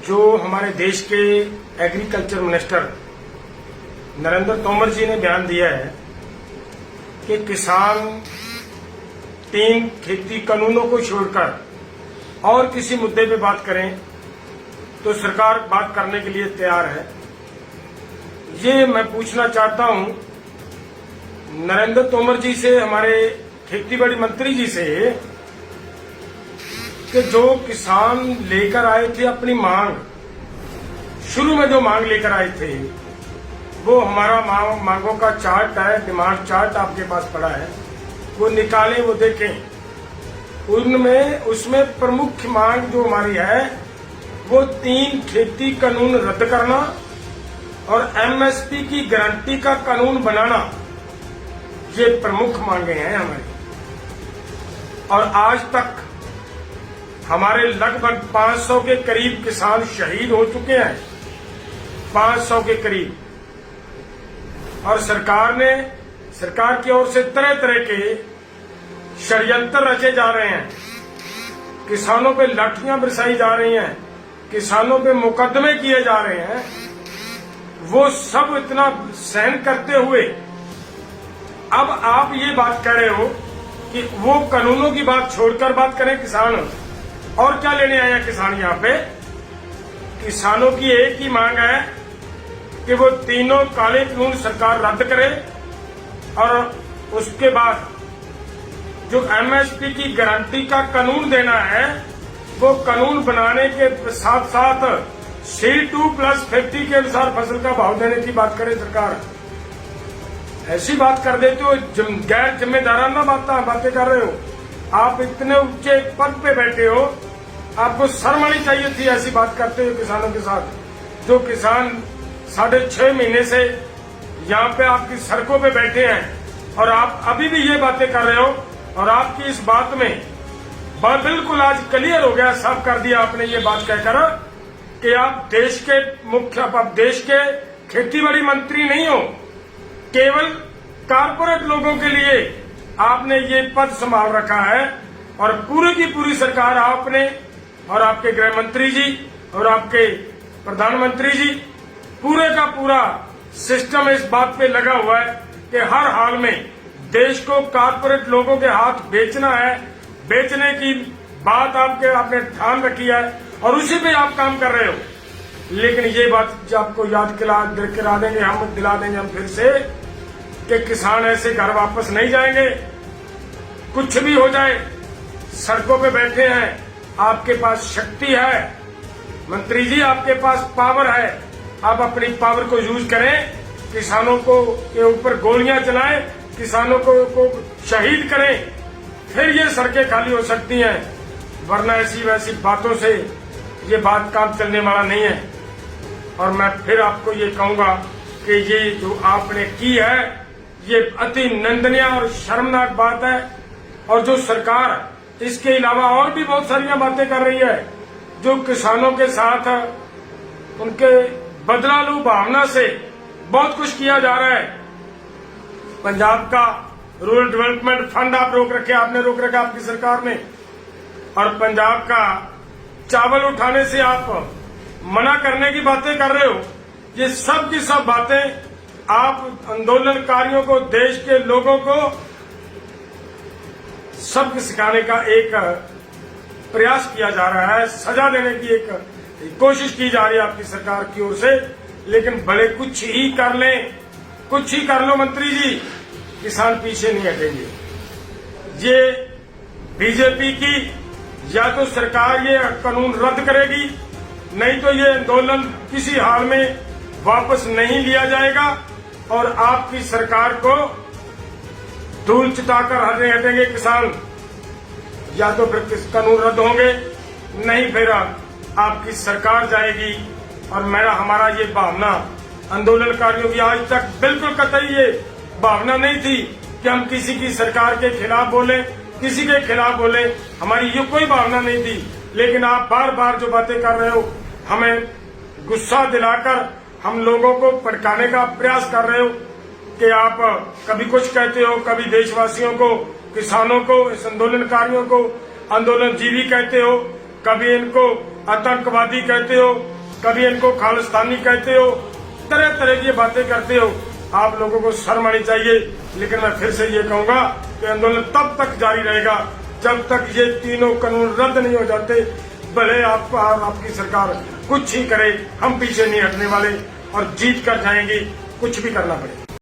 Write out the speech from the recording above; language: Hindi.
जो हमारे देश के एग्रीकल्चर मिनिस्टर नरेंद्र तोमर जी ने बयान दिया है कि किसान 3 खेती कानूनों को छोड़कर और किसी मुद्दे पे बात करें तो सरकार बात करने के लिए तैयार है। ये मैं पूछना चाहता हूं नरेंद्र तोमर जी से, हमारे खेतीबाड़ी मंत्री जी से, कि जो किसान लेकर आए थे अपनी मांग, शुरू में जो मांग लेकर आए थे, वो हमारा मांगों का चार्ट है, डिमांड चार्ट आपके पास पड़ा है, वो निकालें, वो देखें। उसमें प्रमुख मांग जो हमारी है वो 3 खेती कानून रद्द करना और एमएसपी की गारंटी का कानून बनाना, ये प्रमुख मांगे हैं हमारी। और आज तक हमारे लगभग 500 के करीब किसान शहीद हो चुके हैं, 500 के करीब। और सरकार की ओर से तरह तरह के षड्यंत्र रचे जा रहे हैं, किसानों पे लाठियां बरसाई जा रही हैं, किसानों पे मुकदमे किए जा रहे हैं। वो सब इतना सहन करते हुए अब आप ये बात कह रहे हो कि वो कानूनों की बात छोड़कर बात करें किसान। और क्या लेने आए हैं किसान यहाँ पे? किसानों की एक ही मांग है कि वो तीनों काले कानून सरकार रद्द करे और उसके बाद जो एमएसपी की गारंटी का कानून देना है वो कानून बनाने के साथ साथ C2+50 के अनुसार फसल का भाव देने की बात करे सरकार। ऐसी बात कर देते हो, गैर जिम्मेदाराना बातें कर रहे हो। आप इतने ऊंचे पद पे बैठे हो, आपको शर्म आनी चाहिए थी ऐसी बात करते हुए किसानों के साथ। जो किसान 6.5 महीने से यहाँ पे आपकी सड़कों पे बैठे हैं और आप अभी भी ये बातें कर रहे हो। और आपकी इस बात में बिल्कुल आज क्लियर हो गया, साफ कर दिया आपने ये बात कहकर कि आप देश के खेतीबाड़ी मंत्री नहीं हो। केवल कारपोरेट लोगों के लिए आपने ये पद संभाल रखा है। और पूरी की पूरी सरकार आपने और आपके गृह मंत्री जी और आपके प्रधानमंत्री जी, पूरे का पूरा सिस्टम इस बात पे लगा हुआ है कि हर हाल में देश को कारपोरेट लोगों के हाथ बेचना है। बेचने की बात आपने ध्यान रखी है और उसी पे आप काम कर रहे हो। लेकिन ये बात आपको याद दिला देंगे, हम दिला देंगे हम फिर से, कि किसान ऐसे घर वापस नहीं जाएंगे। कुछ भी हो जाए, सड़कों पे बैठे हैं, आपके पास शक्ति है मंत्री जी, आपके पास पावर है, आप अपनी पावर को यूज करें, किसानों के ऊपर गोलियां चलाएं, किसानों को शहीद करें, फिर ये सड़कें खाली हो सकती हैं। वरना ऐसी वैसी बातों से ये बात काम चलने वाला नहीं है। और मैं फिर आपको ये कहूंगा कि ये जो आपने की है ये अति निंदनीय और शर्मनाक बात है। और जो सरकार इसके अलावा और भी बहुत सारी बातें कर रही है, जो किसानों के साथ उनके बदलालू भावना से बहुत कुछ किया जा रहा है। पंजाब का रूरल डेवलपमेंट फंड आपने रोक रखा आपकी सरकार ने। और पंजाब का चावल उठाने से आप मना करने की बातें कर रहे हो। ये सब की सब बातें आप आंदोलनकारियों को, देश के लोगों को सबक सिखाने का एक प्रयास किया जा रहा है, सजा देने की एक कोशिश की जा रही है आपकी सरकार की ओर से। लेकिन भले कुछ ही कर लो मंत्री जी, किसान पीछे नहीं हटेंगे। ये बीजेपी की या तो सरकार ये कानून रद्द करेगी, नहीं तो ये आंदोलन किसी हाल में वापस नहीं लिया जाएगा और आपकी सरकार को धूल चिताकर हटेंगे किसान। या तो फिर कानून रद्द होंगे, नहीं फिर आपकी सरकार जाएगी। और हमारा ये भावना आंदोलनकारियों की आज तक बिल्कुल कतई ये भावना नहीं थी कि हम किसी की सरकार के खिलाफ बोले, किसी के खिलाफ बोले, हमारी ये कोई भावना नहीं थी। लेकिन आप बार बार जो बातें कर रहे हो, हमें गुस्सा दिलाकर हम लोगों को भड़काने का प्रयास कर रहे हो कि आप कभी कुछ कहते हो, कभी देशवासियों को, किसानों को, इस आंदोलनकारियों को आंदोलनजीवी कहते हो, कभी इनको आतंकवादी कहते हो, कभी इनको खालिस्तानी कहते हो, तरह तरह की बातें करते हो। आप लोगों को शर्म आनी चाहिए। लेकिन मैं फिर से ये कहूंगा कि आंदोलन तब तक जारी रहेगा जब तक ये तीनों कानून रद्द नहीं हो जाते। भले आपकी सरकार कुछ ही करे, हम पीछे नहीं हटने वाले और जीत कर जाएंगे, कुछ भी करना पड़े।